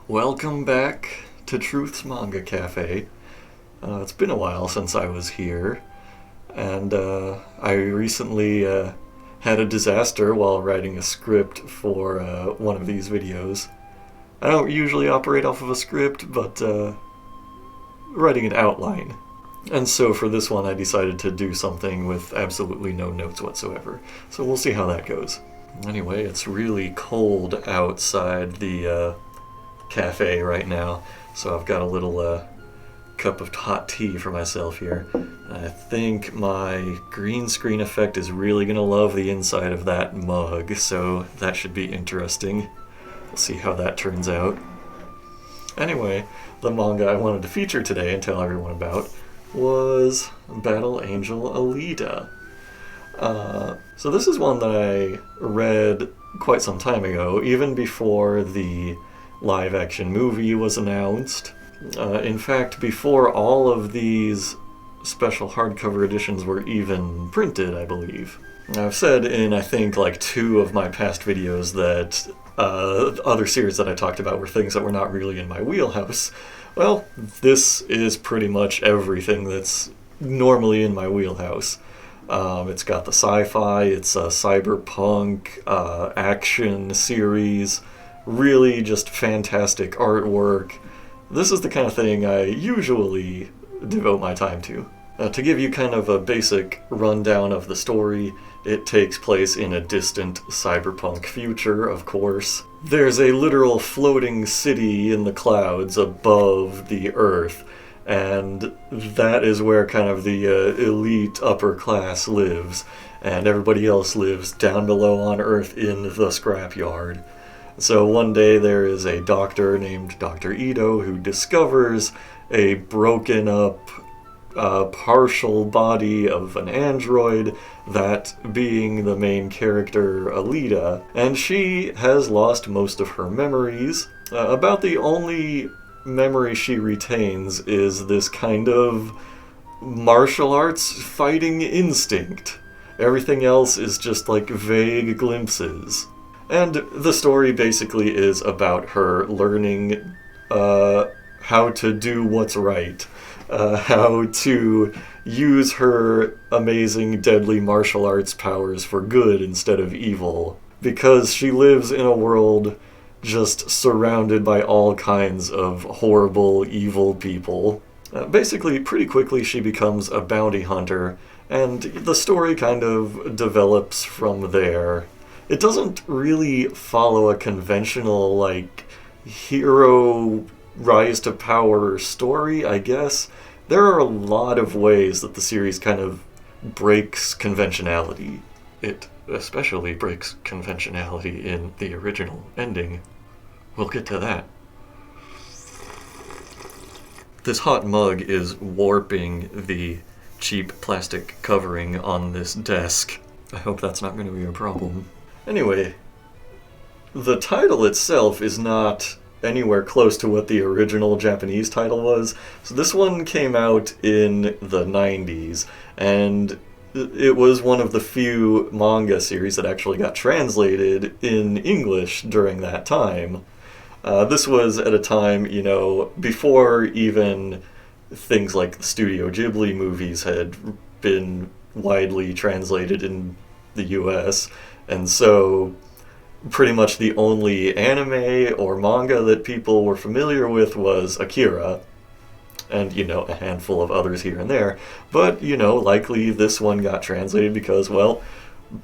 Welcome back to Truth's Manga Cafe. It's been a while since I was here, and I recently had a disaster while writing a script for one of these videos. I don't usually operate off of a script, but writing an outline. And so for this one, I decided to do something with absolutely no notes whatsoever. So we'll see how that goes. Anyway, it's really cold outside the cafe right now, so I've got a little cup of hot tea for myself here. I think my green screen effect is really going to love the inside of that mug, so that should be interesting. We'll see how that turns out. Anyway, the manga I wanted to feature today and tell everyone about was Battle Angel Alita. So this is one that I read quite some time ago, even before the live-action movie was announced. In fact, before all of these special hardcover editions were even printed, I believe. I've said in, I think, like 2 of my past videos that other series that I talked about were things that were not really in my wheelhouse. Well, this is pretty much everything that's normally in my wheelhouse. It's got the sci-fi, it's a cyberpunk, action series, really just fantastic artwork. This is the kind of thing I usually devote my time to. To give you kind of a basic rundown of the story, it takes place in a distant cyberpunk future, of course. There's a literal floating city in the clouds above the Earth, and that is where kind of the elite upper class lives, and everybody else lives down below on Earth in the scrapyard. So one day there is a doctor named Dr. Ito who discovers a broken up partial body of an android, that being the main character Alita, and she has lost most of her memories. About the only memory she retains is this kind of martial arts fighting instinct. Everything else is just like vague glimpses. And the story basically is about her learning how to do what's right, how to use her amazing, deadly martial arts powers for good instead of evil, because she lives in a world just surrounded by all kinds of horrible, evil people. Basically, pretty quickly she becomes a bounty hunter, and the story kind of develops from there. It doesn't really follow a conventional, like, hero rise to power story, I guess. There are a lot of ways that the series kind of breaks conventionality. It especially breaks conventionality in the original ending. We'll get to that. This hot mug is warping the cheap plastic covering on this desk. I hope that's not going to be a problem. Anyway, the title itself is not anywhere close to what the original Japanese title was. So this one came out in the 90s, and it was one of the few manga series that actually got translated in English during that time. This was at a time, before even things like the Studio Ghibli movies had been widely translated in the US, and so pretty much the only anime or manga that people were familiar with was Akira, and, a handful of others here and there. But, likely this one got translated because, well,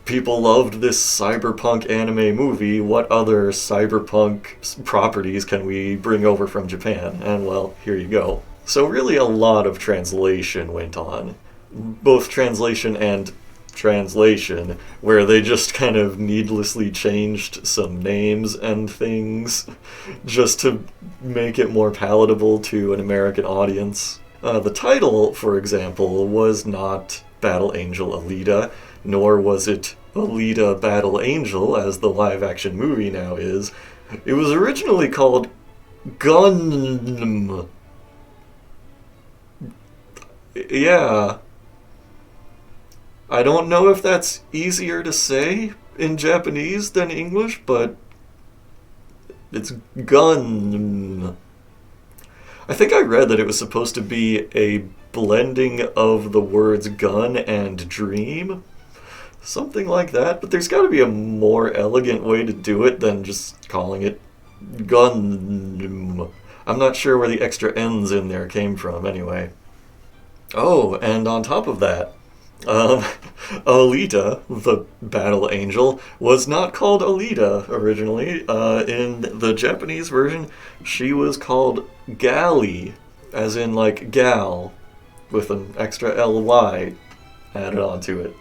people loved this cyberpunk anime movie. What other cyberpunk properties can we bring over from Japan? And, well, here you go. So really a lot of translation went on. Both translation and translation, where they just kind of needlessly changed some names and things just to make it more palatable to an American audience. The title, for example, was not Battle Angel Alita, nor was it Alita Battle Angel, as the live-action movie now is. It was originally called Gun. Yeah. I don't know if that's easier to say in Japanese than English, but It's gun. I think I read that it was supposed to be a blending of the words gun and dream. Something like that, but there's got to be a more elegant way to do it than just calling it gun. I'm not sure where the extra N's in there came from, anyway. Oh, and on top of that, um, Alita, the battle angel, was not called Alita originally. In the Japanese version, she was called Gali, as in like gal, with an extra ly added onto it.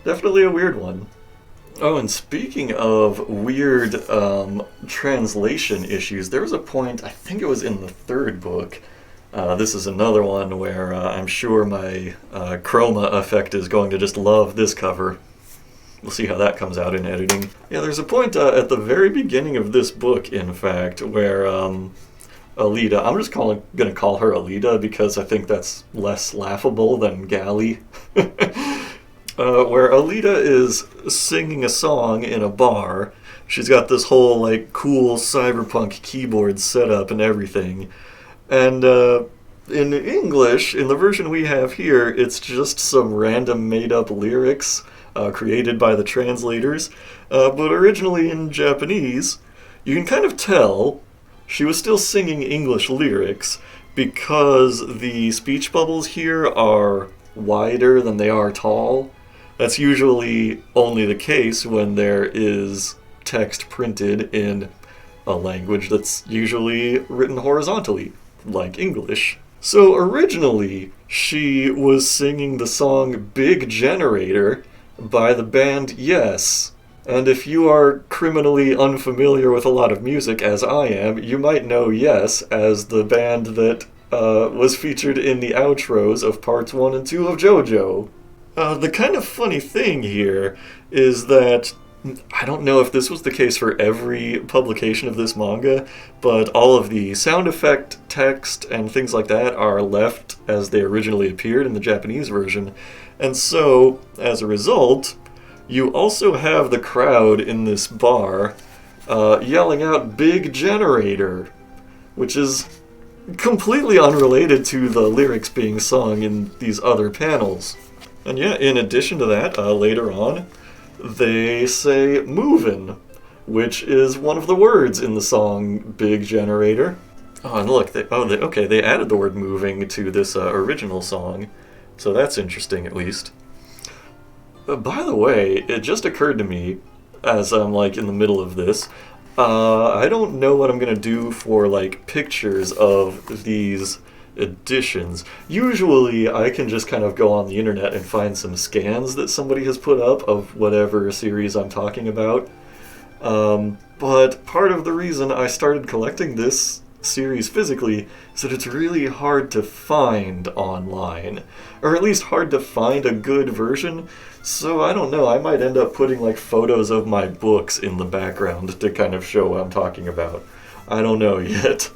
Definitely a weird one. Oh, and speaking of weird translation issues, there was a point, I think it was in the third book. This is another one where I'm sure my chroma effect is going to just love this cover. We'll see how that comes out in editing. Yeah, there's a point at the very beginning of this book, in fact, where Alita, I'm just going to call her Alita because I think that's less laughable than Gali. Where Alita is singing a song in a bar. She's got this whole like cool cyberpunk keyboard setup and everything. And in English, in the version we have here, it's just some random made-up lyrics created by the translators. But originally in Japanese, you can kind of tell she was still singing English lyrics because the speech bubbles here are wider than they are tall. That's usually only the case when there is text printed in a language that's usually written horizontally, like English. So originally, she was singing the song Big Generator by the band Yes. And if you are criminally unfamiliar with a lot of music, as I am, you might know Yes as the band that was featured in the outros of parts 1 and 2 of JoJo. The kind of funny thing here is that I don't know if this was the case for every publication of this manga, but all of the sound effect, text, and things like that are left as they originally appeared in the Japanese version. And so, as a result, you also have the crowd in this bar yelling out Big Generator, which is completely unrelated to the lyrics being sung in these other panels. And yeah, in addition to that, later on, they say movin', which is one of the words in the song Big Generator. Oh, and look, they added the word moving to this original song, so that's interesting at least. By the way, it just occurred to me, as I'm like in the middle of this, I don't know what I'm gonna do for like pictures of these editions. Usually I can just kind of go on the internet and find some scans that somebody has put up of whatever series I'm talking about. But part of the reason I started collecting this series physically is that it's really hard to find online, or at least hard to find a good version. So I don't know, I might end up putting like photos of my books in the background to kind of show what I'm talking about. I don't know yet.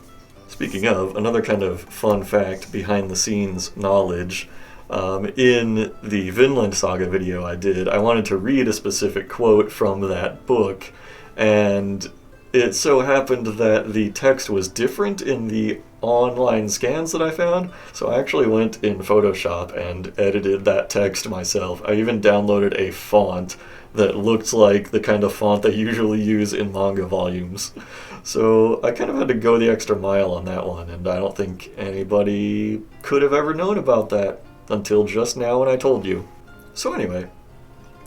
Speaking of, another kind of fun fact, behind the scenes knowledge, in the Vinland Saga video I wanted to read a specific quote from that book, and it so happened that the text was different in the online scans that I found, so I actually went in Photoshop and edited that text myself. I even downloaded a font that looked like the kind of font they usually use in manga volumes. So I kind of had to go the extra mile on that one, and I don't think anybody could have ever known about that until just now when I told you. So anyway,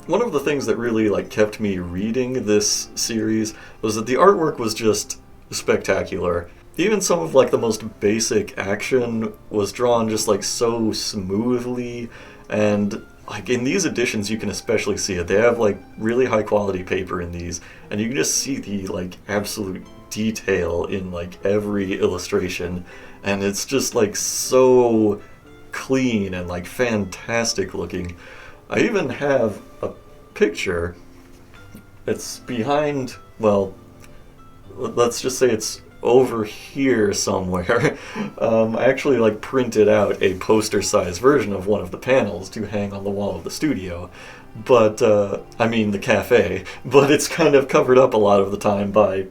one of the things that really like kept me reading this series was that the artwork was just spectacular. Even some of like the most basic action was drawn just like so smoothly, and like in these editions you can especially see it. They have like really high quality paper in these, and you can just see the like absolute detail in like every illustration, and it's just like so clean and like fantastic looking. I even have a picture. It's behind, well, let's just say it's over here somewhere. I actually like printed out a poster size version of one of the panels to hang on the wall of the studio, but I mean the cafe, but it's kind of covered up a lot of the time by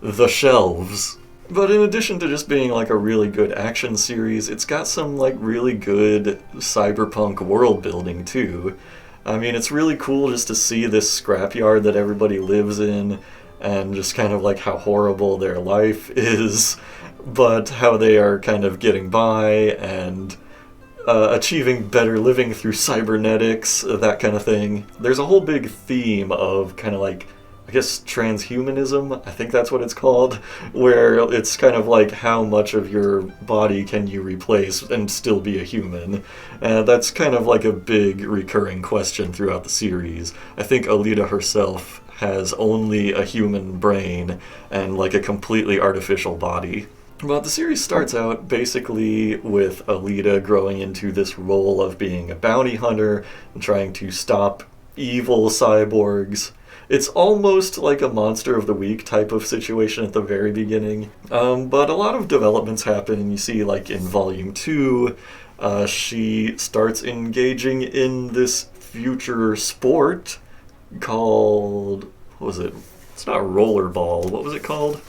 the shelves. But in addition to just being like a really good action series, it's got some like really good cyberpunk world building too. I mean, it's really cool just to see this scrapyard that everybody lives in and just kind of like how horrible their life is, but how they are kind of getting by and achieving better living through cybernetics, that kind of thing. There's a whole big theme of kind of like, I guess, transhumanism, I think that's what it's called, where it's kind of like how much of your body can you replace and still be a human. That's kind of like a big recurring question throughout the series. I think Alita herself has only a human brain and like a completely artificial body. But the series starts out basically with Alita growing into this role of being a bounty hunter and trying to stop evil cyborgs. It's almost like a Monster of the Week type of situation at the very beginning. But a lot of developments happen, and you see, like, in Volume 2, she starts engaging in this future sport called... what was it? It's not rollerball. What was it called?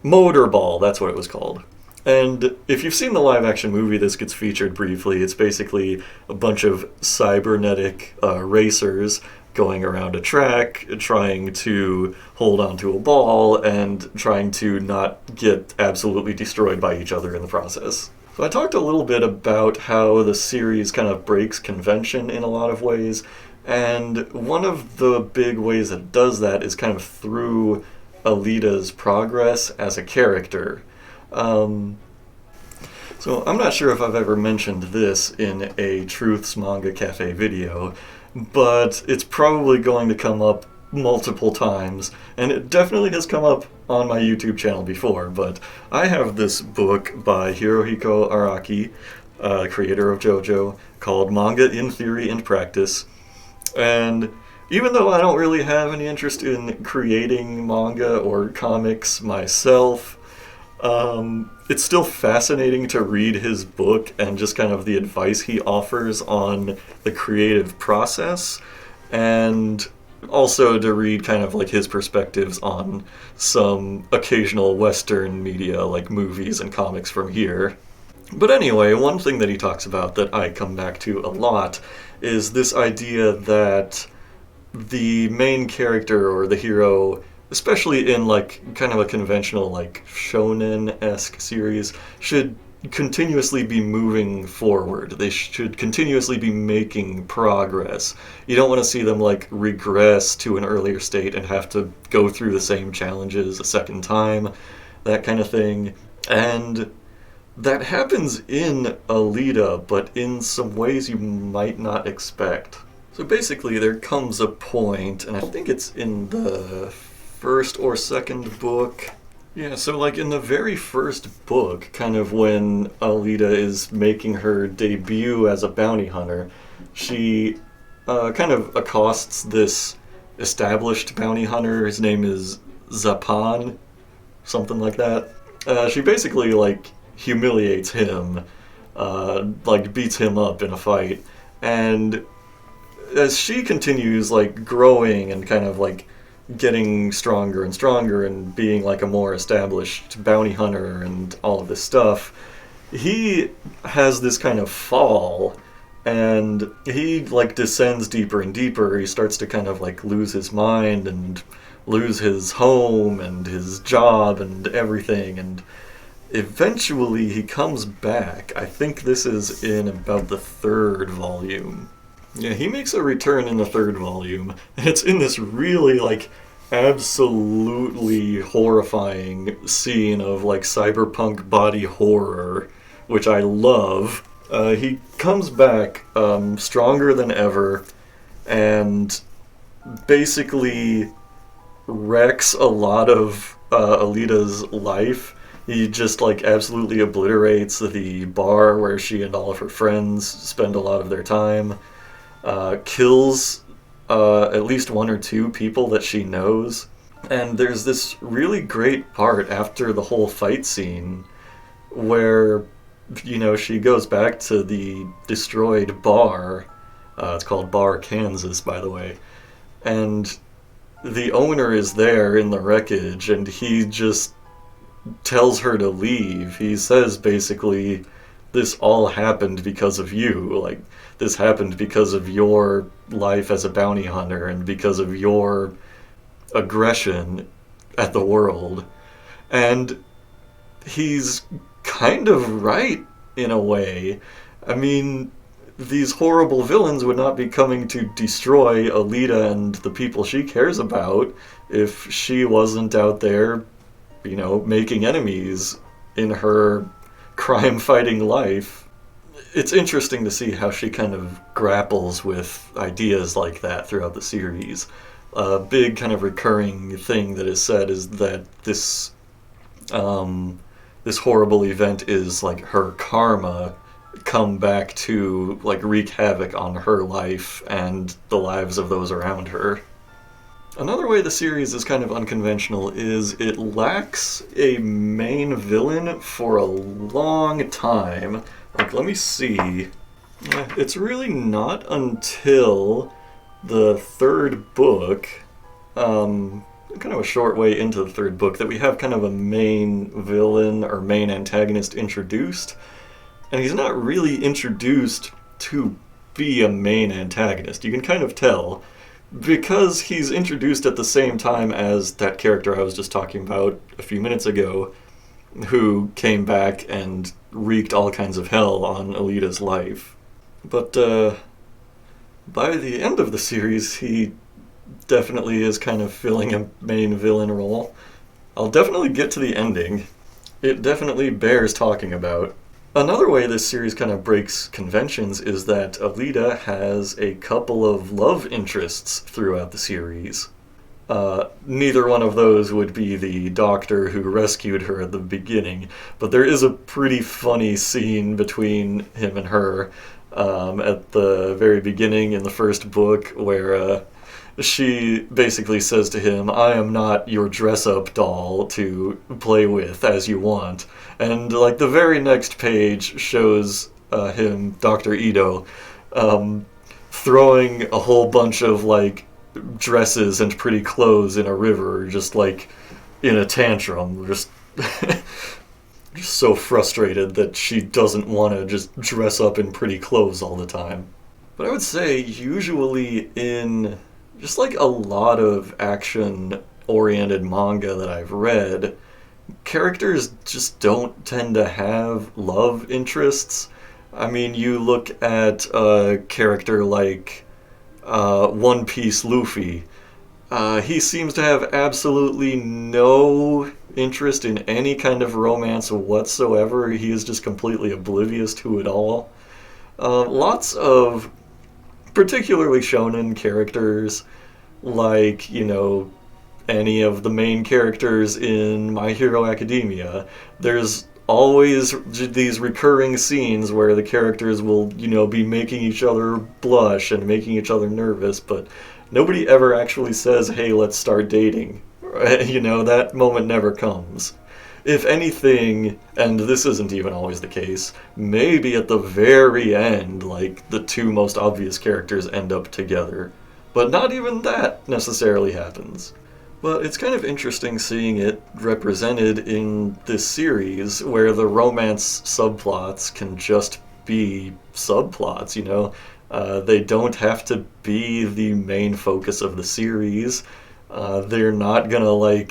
Motorball, that's what it was called. And if you've seen the live-action movie, this gets featured briefly. It's basically a bunch of cybernetic racers going around a track, trying to hold onto a ball, and trying to not get absolutely destroyed by each other in the process. So I talked a little bit about how the series kind of breaks convention in a lot of ways, and one of the big ways that it does that is kind of through Alita's progress as a character. So I'm not sure if I've ever mentioned this in a Trooth's Manga Cafe video, but it's probably going to come up multiple times, and it definitely has come up on my YouTube channel before, but I have this book by Hirohiko Araki, creator of JoJo, called Manga in Theory and Practice, and even though I don't really have any interest in creating manga or comics myself, it's still fascinating to read his book and just kind of the advice he offers on the creative process, and also to read kind of like his perspectives on some occasional Western media like movies and comics from here. But anyway, one thing that he talks about that I come back to a lot is this idea that the main character or the hero, especially in like kind of a conventional like shonen-esque series, should continuously be moving forward. They should continuously be making progress. You don't want to see them like regress to an earlier state and have to go through the same challenges a second time, that kind of thing. And that happens in Alita, but in some ways you might not expect. So basically there comes a point, and I think it's in the first or second book. Yeah, so like in the very first book, kind of when Alita is making her debut as a bounty hunter, she kind of accosts this established bounty hunter. His name is Zapan, something like that. She basically like humiliates him, like beats him up in a fight, and as she continues like growing and kind of like getting stronger and stronger and being like a more established bounty hunter and all of this stuff, he has this kind of fall, and he like descends deeper and deeper. He starts to kind of like lose his mind and lose his home and his job and everything, and eventually he comes back. I think this is in about the third volume. Yeah, he makes a return in the third volume, and it's in this really, like, absolutely horrifying scene of, like, cyberpunk body horror, which I love. He comes back stronger than ever, and basically wrecks a lot of Alita's life. He just, like, absolutely obliterates the bar where she and all of her friends spend a lot of their time. Kills at least one or two people that she knows. And there's this really great part after the whole fight scene where, you know, she goes back to the destroyed bar. It's called Bar Kansas, by the way. And the owner is there in the wreckage, and he just tells her to leave. He says basically, this all happened because of you. Like, this happened because of your life as a bounty hunter and because of your aggression at the world. And he's kind of right in a way. I mean, these horrible villains would not be coming to destroy Alita and the people she cares about if she wasn't out there, making enemies in her crime-fighting life. It's interesting to see how she kind of grapples with ideas like that throughout the series. A big kind of recurring thing that is said is that this horrible event is like her karma come back to like wreak havoc on her life and the lives of those around her. Another way the series is kind of unconventional is it lacks a main villain for a long time. Like, let me see. It's really not until the third book, kind of a short way into the third book, that we have kind of a main villain or main antagonist introduced. And he's not really introduced to be a main antagonist. You can kind of tell, because he's introduced at the same time as that character I was just talking about a few minutes ago, who came back and wreaked all kinds of hell on Alita's life. But by the end of the series, he definitely is kind of filling a main villain role. I'll definitely get to the ending. It definitely bears talking about. Another way this series kind of breaks conventions is that Alita has a couple of love interests throughout the series. Neither one of those would be the doctor who rescued her at the beginning, but there is a pretty funny scene between him and her at the very beginning in the first book where she basically says to him, "I am not your dress-up doll to play with as you want." And like the very next page shows him, Dr. Ito, throwing a whole bunch of like dresses and pretty clothes in a river, just like in a tantrum, just so frustrated that she doesn't want to just dress up in pretty clothes all the time. But I would say usually in just like a lot of action-oriented manga that I've read, characters just don't tend to have love interests. I mean, you look at a character like One Piece Luffy. He seems to have absolutely no interest in any kind of romance whatsoever. He is just completely oblivious to it all. Lots of particularly shonen characters, like, any of the main characters in My Hero Academia. There's always these recurring scenes where the characters will, be making each other blush and making each other nervous, but nobody ever actually says, "Hey, let's start dating." That moment never comes. If anything, and this isn't even always the case, maybe at the very end, like, the two most obvious characters end up together. But not even that necessarily happens. But it's kind of interesting seeing it represented in this series, where the romance subplots can just be subplots, They don't have to be the main focus of the series. They're not gonna,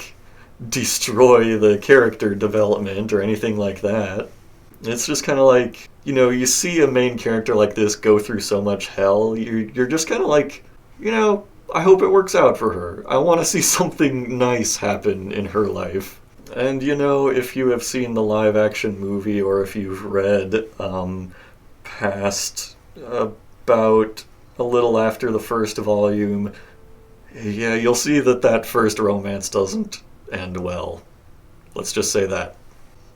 destroy the character development or anything like that. It's just kind of like, you see a main character like this go through so much hell, you're just kind of like, I hope it works out for her. I want to see something nice happen in her life. And if you have seen the live action movie or if you've read past about a little after the first volume, yeah, you'll see that first romance doesn't end well. Let's just say that.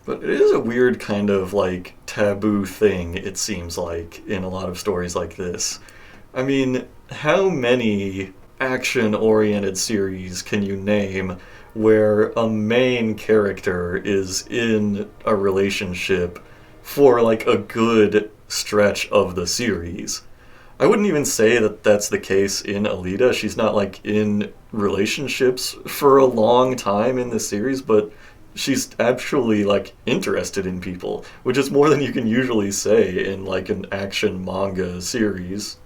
But it is a weird kind of taboo thing, it seems like, in a lot of stories like this. I mean, how many action-oriented series can you name where a main character is in a relationship for a good stretch of the series? I wouldn't even say that that's the case in Alita. She's not in relationships for a long time in this series, but she's actually like interested in people, which is more than you can usually say in like an action manga series.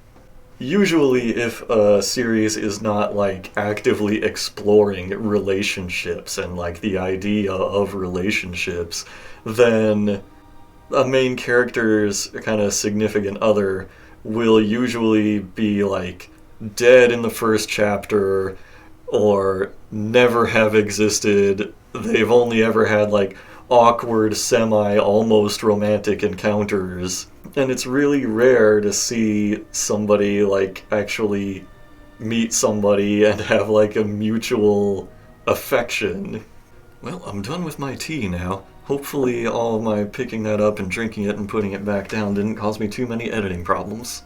Usually, if a series is not like actively exploring relationships and like the idea of relationships, then a main character's kind of significant other will usually be like dead in the first chapter or never have existed. They've only ever had like awkward, semi almost romantic encounters. And it's really rare to see somebody like actually meet somebody and have like a mutual affection. Well, I'm done with my tea now. Hopefully all of my picking that up and drinking it and putting it back down didn't cause me too many editing problems.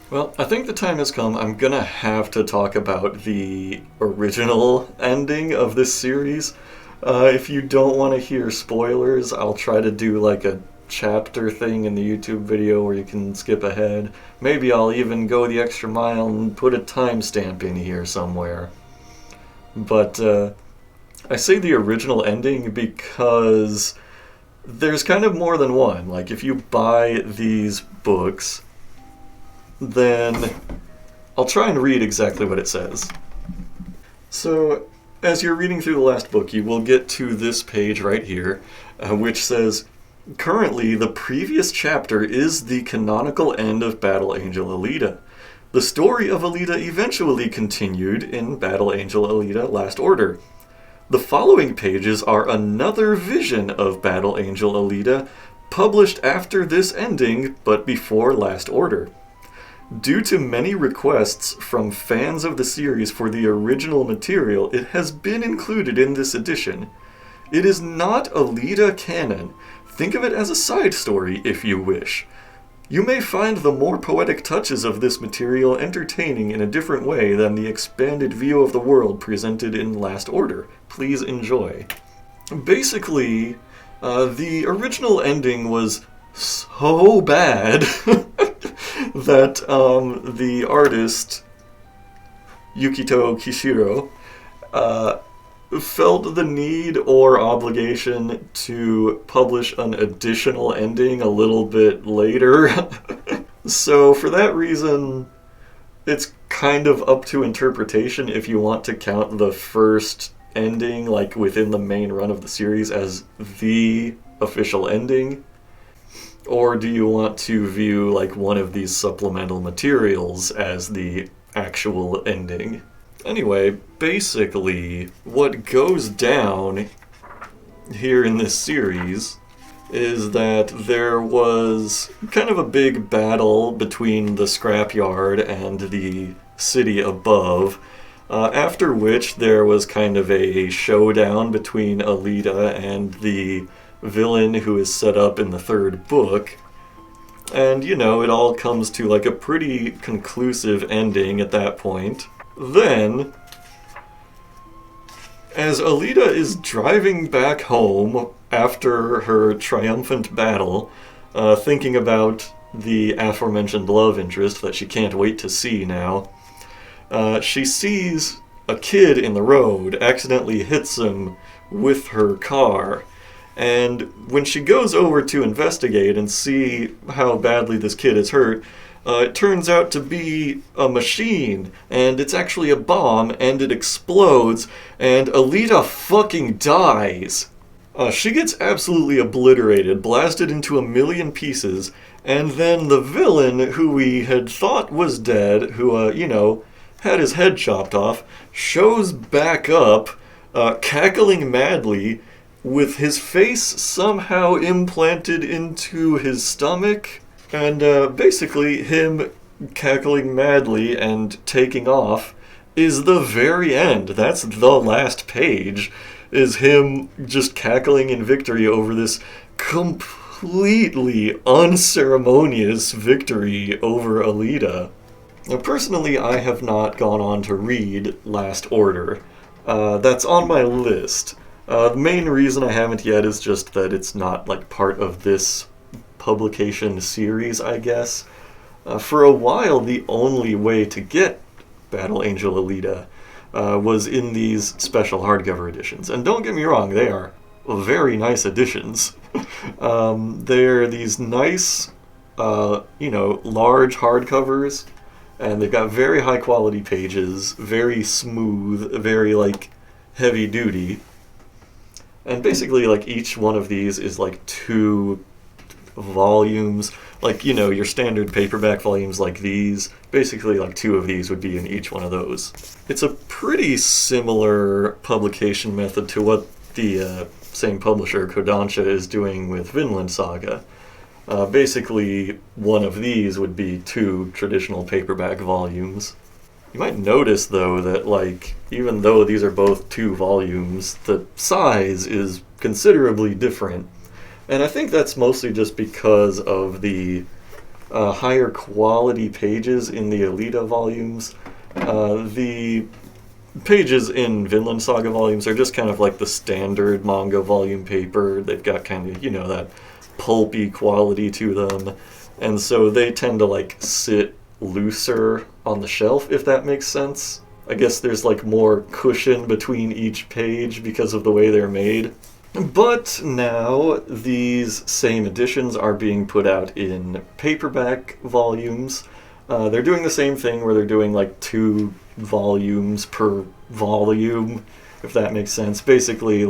Well, I think the time has come. I'm gonna have to talk about the original ending of this series. If you don't want to hear spoilers, I'll try to do like a chapter thing in the YouTube video where you can skip ahead. Maybe I'll even go the extra mile and put a timestamp in here somewhere. But I say the original ending because there's kind of more than one. Like, if you buy these books, then I'll try and read exactly what it says. So, as you're reading through the last book, you will get to this page right here, which says, "Currently, the previous chapter is the canonical end of Battle Angel Alita. The story of Alita eventually continued in Battle Angel Alita Last Order. The following pages are another vision of Battle Angel Alita, published after this ending, but before Last Order. Due to many requests from fans of the series for the original material, it has been included in this edition. It is not Alita canon. Think of it as a side story, if you wish. You may find the more poetic touches of this material entertaining in a different way than the expanded view of the world presented in Last Order. Please enjoy." Basically, the original ending was so bad that the artist, Yukito Kishiro, felt the need or obligation to publish an additional ending a little bit later. So for that reason, it's kind of up to interpretation if you want to count the first ending, like within the main run of the series, as the official ending. Or do you want to view like one of these supplemental materials as the actual ending? Anyway, basically, what goes down here in this series is that there was kind of a big battle between the scrapyard and the city above, after which there was kind of a showdown between Alita and the villain who is set up in the third book. And, you know, it all comes to like a pretty conclusive ending at that point. Then, as Alita is driving back home after her triumphant battle, thinking about the aforementioned love interest that she can't wait to see now, she sees a kid in the road, accidentally hits him with her car. And when she goes over to investigate and see how badly this kid is hurt, it turns out to be a machine, and it's actually a bomb, and it explodes, and Alita fucking dies. She gets absolutely obliterated, blasted into a million pieces, and then the villain, who we had thought was dead, who, had his head chopped off, shows back up, cackling madly, with his face somehow implanted into his stomach. And basically, him cackling madly and taking off is the very end. That's the last page, is him just cackling in victory over this completely unceremonious victory over Alita. Now, personally, I have not gone on to read Last Order. That's on my list. The main reason I haven't yet is just that it's not like part of this publication series, I guess. For a while, the only way to get Battle Angel Alita was in these special hardcover editions. And don't get me wrong, they are very nice editions. They're these nice, large hardcovers, and they've got very high quality pages, very smooth, very, heavy duty. And basically, each one of these is, 2 volumes. Your standard paperback volumes like these. Basically, 2 of these would be in each one of those. It's a pretty similar publication method to what the same publisher, Kodansha, is doing with Vinland Saga. Basically, one of these would be 2 traditional paperback volumes. You might notice, though, that, even though these are both 2 volumes, the size is considerably different. And I think that's mostly just because of the higher quality pages in the Alita volumes. The pages in Vinland Saga volumes are just kind of like the standard manga volume paper. They've got kind of, that pulpy quality to them. And so they tend to, sit looser on the shelf, if that makes sense. I guess there's, more cushion between each page because of the way they're made. But now these same editions are being put out in paperback volumes. They're doing the same thing where they're doing 2 volumes per volume, if that makes sense. Basically,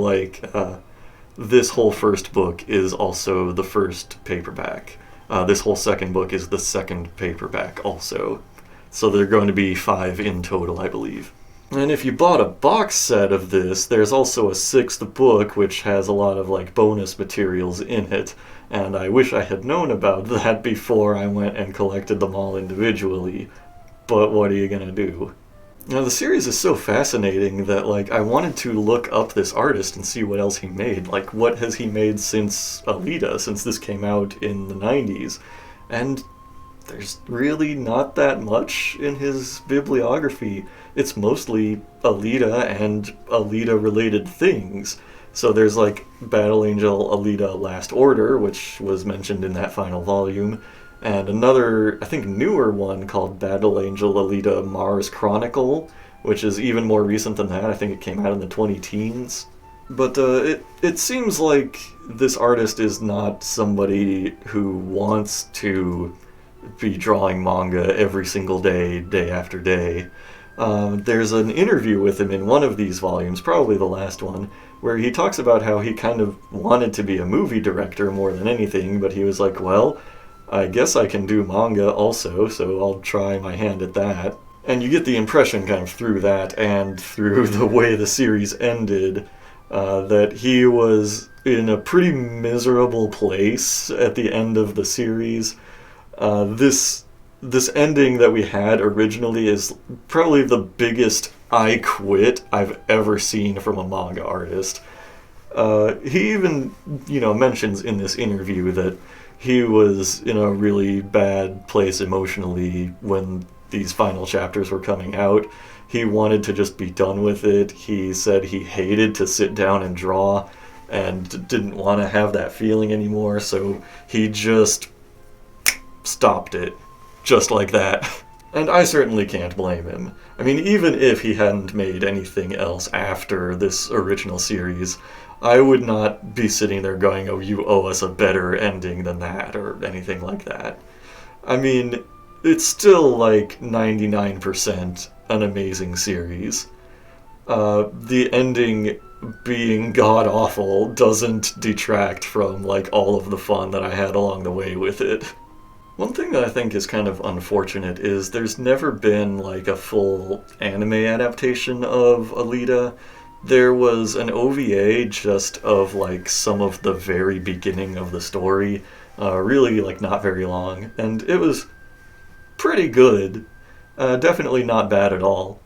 this whole first book is also the first paperback. This whole second book is the second paperback also. So they're going to be 5 in total, I believe. And if you bought a box set of this, there's also a 6th book, which has a lot of, bonus materials in it. And I wish I had known about that before I went and collected them all individually. But what are you gonna do? Now, the series is so fascinating that, I wanted to look up this artist and see what else he made. What has he made since Alita, since this came out in the 90s? And there's really not that much in his bibliography. It's mostly Alita and Alita-related things. So there's, Battle Angel Alita Last Order, which was mentioned in that final volume, and another, I think, newer one called Battle Angel Alita Mars Chronicle, which is even more recent than that. I think it came out in the 20-teens. But it seems like this artist is not somebody who wants to be drawing manga every single day, day after day. There's an interview with him in one of these volumes, probably the last one, where he talks about how he kind of wanted to be a movie director more than anything, but he was like, well, I guess I can do manga also, so I'll try my hand at that. And you get the impression kind of through that and through the way the series ended, that he was in a pretty miserable place at the end of the series. This ending that we had originally is probably the biggest I quit I've ever seen from a manga artist. He even, mentions in this interview that he was in a really bad place emotionally when these final chapters were coming out. He wanted to just be done with it. He said he hated to sit down and draw and didn't want to have that feeling anymore, so he just stopped it. Just like that. And I certainly can't blame him. I mean, even if he hadn't made anything else after this original series, I would not be sitting there going, oh, you owe us a better ending than that, or anything like that. I mean, it's still 99% an amazing series. The ending being god-awful doesn't detract from, all of the fun that I had along the way with it. One thing that I think is kind of unfortunate is there's never been, a full anime adaptation of Alita. There was an OVA just of, some of the very beginning of the story, really, not very long, and it was pretty good. Definitely not bad at all,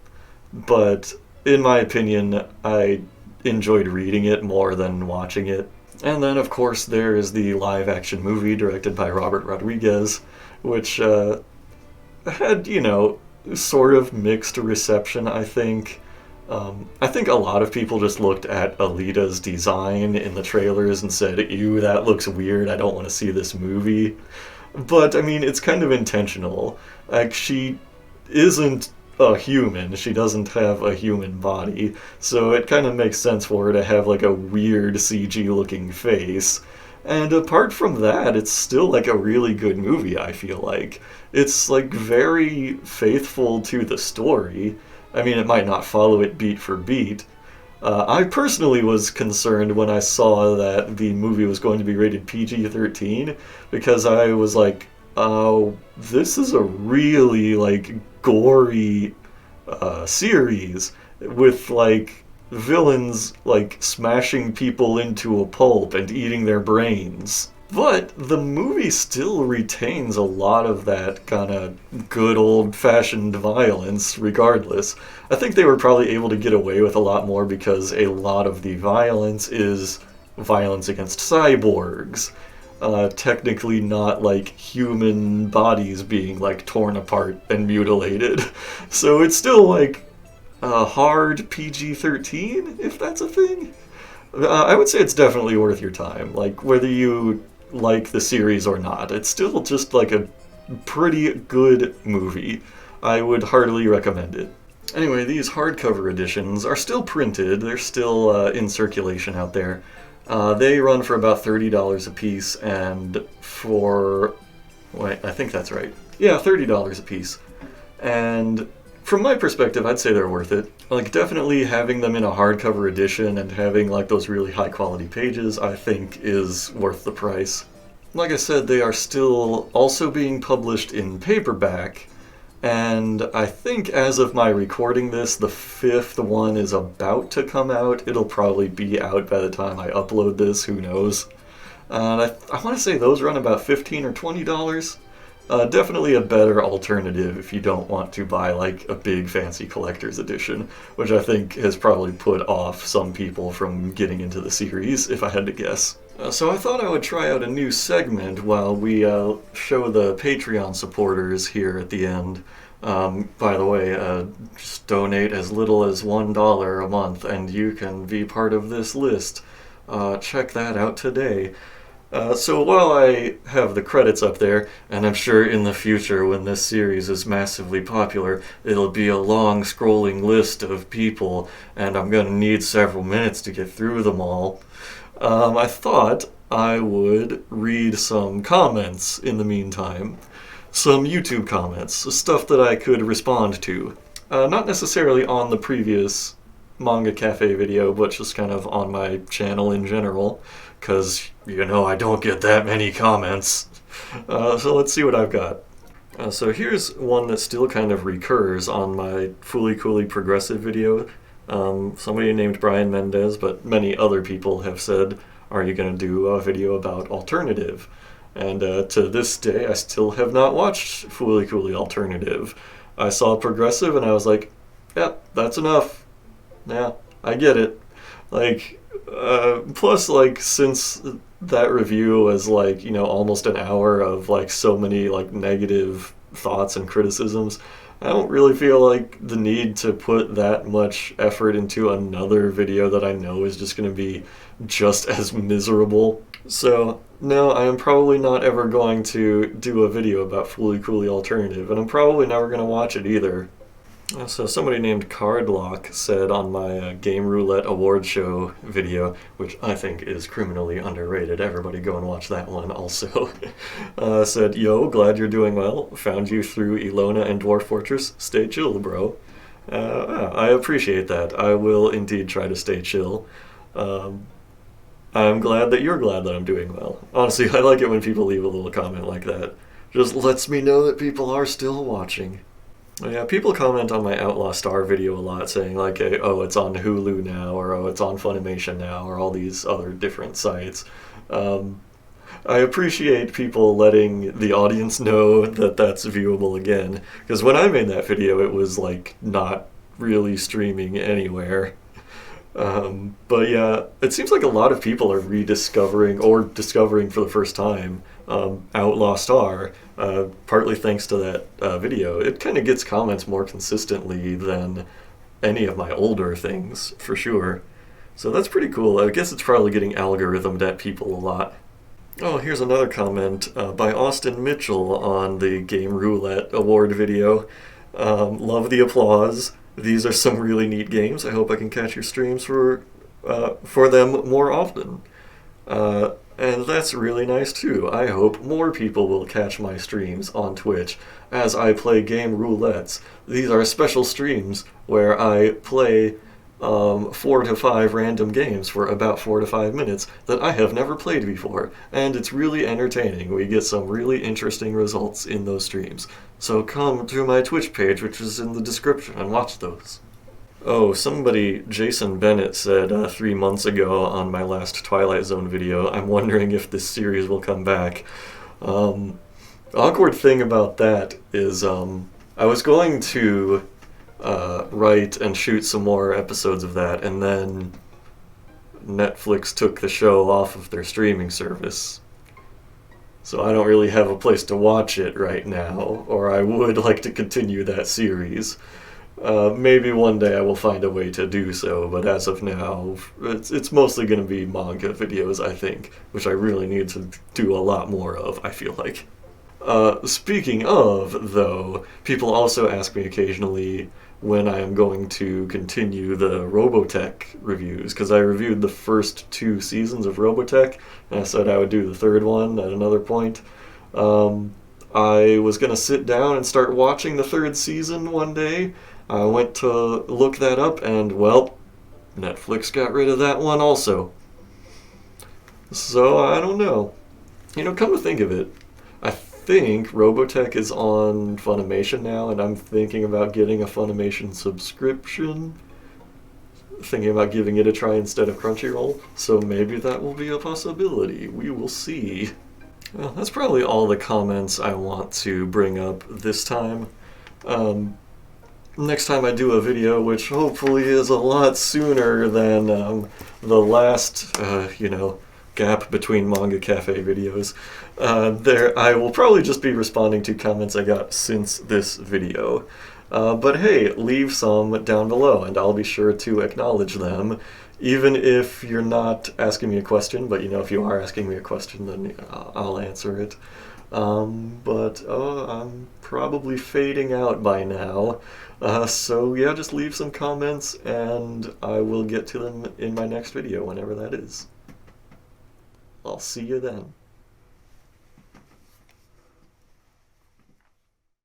but in my opinion, I enjoyed reading it more than watching it. And then, of course, there is the live-action movie directed by Robert Rodriguez, which had, sort of mixed reception, I think. I think a lot of people just looked at Alita's design in the trailers and said, ew, that looks weird, I don't want to see this movie. But, I mean, it's kind of intentional. She isn't a human. She doesn't have a human body, so it kind of makes sense for her to have like a weird CG looking face. And apart from that, it's still like a really good movie, I feel like. It's like very faithful to the story. I mean, it might not follow it beat for beat. I personally was concerned when I saw that the movie was going to be rated PG-13 because I was like, oh, this is a really like gory series with like villains like smashing people into a pulp and eating their brains. But the movie still retains a lot of that kind of good old fashioned violence, regardless. I think they were probably able to get away with a lot more because a lot of the violence is violence against cyborgs. Technically not like human bodies being like torn apart and mutilated. So it's still like a hard PG-13, if that's a thing. I would say it's definitely worth your time. Like, whether you like the series or not, it's still just like a pretty good movie. I would heartily recommend it. Anyway, these hardcover editions are still printed. They're still in circulation out there. They run for about $30 a piece, and for... wait, I think that's right. Yeah, $30 a piece. And from my perspective, I'd say they're worth it. Like, definitely having them in a hardcover edition and having, like, those really high-quality pages, I think is worth the price. Like I said, they are still also being published in paperback, and I think as of my recording this, the 5th one is about to come out. It'll probably be out by the time I upload this, who knows. And I want to say those run about $15 or $20. Definitely a better alternative if you don't want to buy like a big fancy collector's edition, which I think has probably put off some people from getting into the series, if I had to guess. So I thought I would try out a new segment while we show the Patreon supporters here at the end. By the way, just donate as little as $1 a month and you can be part of this list. Check that out today. So while I have the credits up there, and I'm sure in the future when this series is massively popular, it'll be a long scrolling list of people, and I'm gonna need several minutes to get through them all, I thought I would read some comments in the meantime. Some YouTube comments, stuff that I could respond to. Not necessarily on the previous Manga Cafe video, but just kind of on my channel in general, because, you know, I don't get that many comments. So let's see what I've got. So here's one that still kind of recurs on my Fooly Cooly Progressive video. Somebody named Brian Mendez, but many other people have said, are you going to do a video about Alternative? And to this day, I still have not watched Fooly Cooly Alternative. I saw Progressive and I was like, yep, that's enough. Yeah, I get it. Like, plus, like, since that review was, like, you know, almost an hour of, like, so many, like, negative thoughts and criticisms, I don't really feel like the need to put that much effort into another video that I know is just going to be just as miserable. So, no, I am probably not ever going to do a video about Fooly Cooly Alternative, and I'm probably never going to watch it either. So somebody named Cardlock said on my Game Roulette Award Show video, which I think is criminally underrated, everybody go and watch that one also, said, yo, glad you're doing well, found you through Ilona and Dwarf Fortress, stay chill, bro. I appreciate that. I will indeed try to stay chill. I'm glad that you're glad that I'm doing well. Honestly, I like it when people leave a little comment like that. Just lets me know that people are still watching. Yeah, people comment on my Outlaw Star video a lot, saying like, hey, oh, it's on Hulu now, or oh, it's on Funimation now, or all these other different sites. I appreciate people letting the audience know that that's viewable again, because when I made that video, it was like not really streaming anywhere. But yeah, it seems like a lot of people are rediscovering or discovering for the first time Outlaw Star, partly thanks to that video. It kind of gets comments more consistently than any of my older things, for sure. So that's pretty cool. I guess it's probably getting algorithmed at people a lot. Oh, here's another comment by Austin Mitchell on the Game Roulette Award video. Love the applause. These are some really neat games. I hope I can catch your streams for them more often. And that's really nice too. I hope more people will catch my streams on Twitch as I play game roulettes. These are special streams where I play 4 to 5 random games for about 4 to 5 minutes that I have never played before, and it's really entertaining. We get some really interesting results in those streams. So come to my Twitch page, which is in the description, and watch those. Oh, somebody, Jason Bennett, said 3 months ago on my last Twilight Zone video, I'm wondering if this series will come back. Awkward thing about that is I was going to write and shoot some more episodes of that, and then Netflix took the show off of their streaming service. So I don't really have a place to watch it right now, or I would like to continue that series. Maybe one day I will find a way to do so, but as of now, it's mostly going to be manga videos, I think, which I really need to do a lot more of, I feel like. Speaking of, though, people also ask me occasionally when I am going to continue the Robotech reviews, because I reviewed the first 2 seasons of Robotech, and I said I would do the 3rd one at another point. I was going to sit down and start watching the 3rd season one day. I went to look that up, and, well, Netflix got rid of that one also. So, I don't know. Come to think of it, I think Robotech is on Funimation now, and I'm thinking about getting a Funimation subscription. Thinking about giving it a try instead of Crunchyroll, so maybe that will be a possibility. We will see. Well, that's probably all the comments I want to bring up this time. Next time I do a video, which hopefully is a lot sooner than the last, gap between Manga Cafe videos, I will probably just be responding to comments I got since this video. But hey, leave some down below, and I'll be sure to acknowledge them, even if you're not asking me a question, but if you are asking me a question, then I'll answer it. But I'm probably fading out by now, so yeah, just leave some comments, and I will get to them in my next video, whenever that is. I'll see you then.